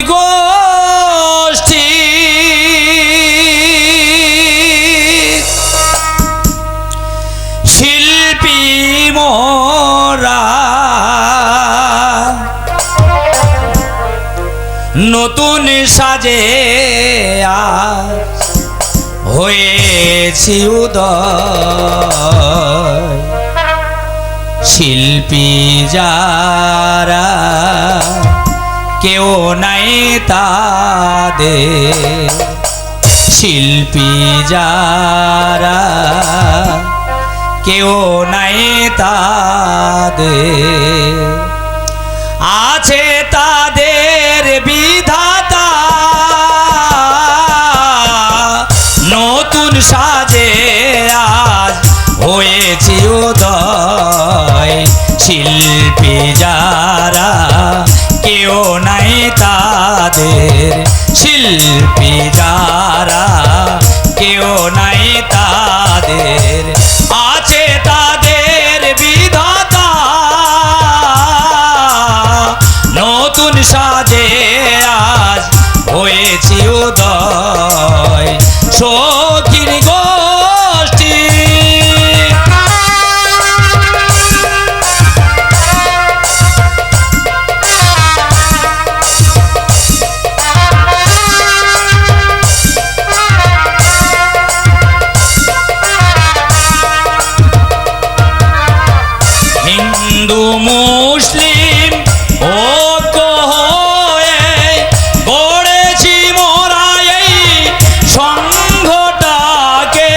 গোষ্ঠী শিল্পী মোরা নতুন সাজে হয়েছি উদয় শিল্পী যারা কেউ নাই তাদের শিল্পী যারা কেউ নাই তাদের আছে তাদের বিধাতা নতুন সাজে আজ হয়েছি উদয় শিল্পী যারা কেউ নাই তাদের শিল্পী যারা কেউ নাই তাদের আছে তাদের বিধাতা নতুন সাজে আজ হয়েছি উদয় সখীর গোষ্ঠী হিন্দু মুসলিম ঐক্য হয়ে গড়েছি মোরা এই সংঘটাকে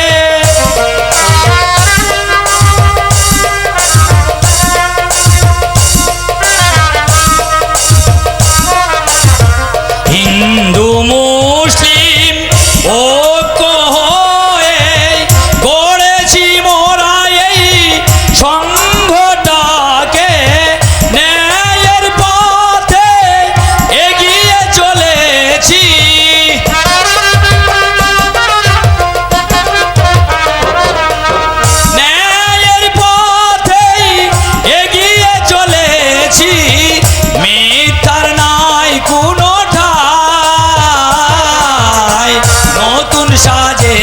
হিন্দু মুসলিম ঐক্য হয়ে গড়েছি মোরা এই সংঘটাকে ন্যায়ের পথে এগিয়ে চলেছি ন্যায়ের পথে এগিয়ে চলেছি মিথ্যার নাই কোনো ঠাঁই নতুন সাজে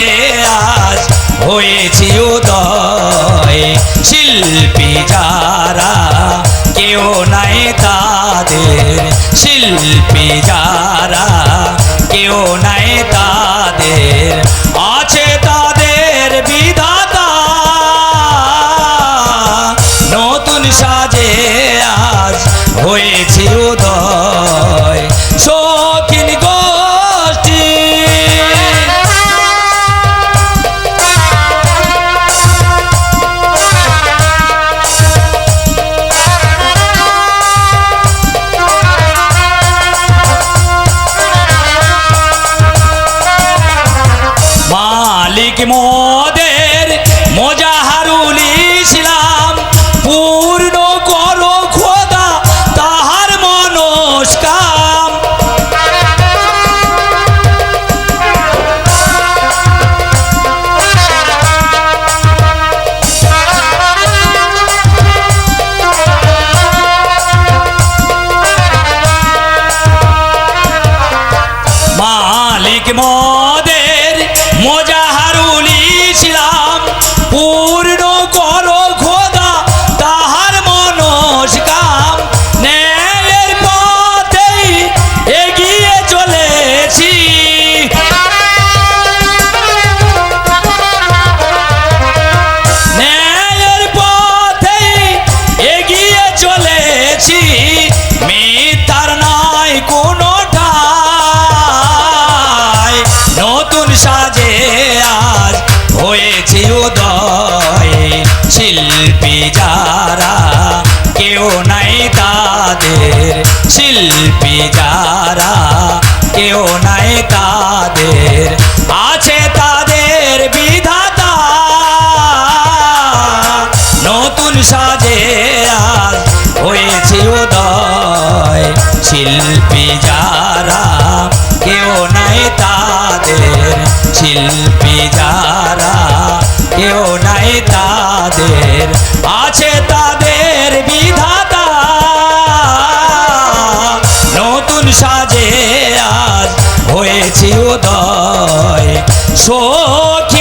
আজ হয়েছি উদয় শিল্পী যারা কেউ নাই তাদের শিল্পী যারা কেউ নাই তাদের আছে তাদের বিধাতা নতুন সাজে আজ হয়েছি উদয় শৌখিন গোষ্ঠী মালিক মোদের মোজাহারুল ইসলাম পূর্ণ করো খোদা তাহার মনস্কাম মালিক মোদের মোজাহারুল ইসলাম পূর্ণ করো খোদা তাহার মনস্কাম ন্যায়ের পথে এগিয়ে চলেছি ন্যায়ের পথে এগিয়ে চলেছি মিথ্যার নাই কোনো ঠাঁই নতুন সাজে আজ হয়েছি উদয় শিল্পী যারা কেউ নাই তাদের শিল্পী যারা কেউ নাই তাদের আছে তাদের বিধাতা নতুন সাজে আজ হয়েছি উদয় শিল্পী যারা কেউ নাই তাদের শিল্পী যারা কেউ নাই তাদের আছে তাদের বিধাতা নতুন সাজে হয়েছে উদয় সখী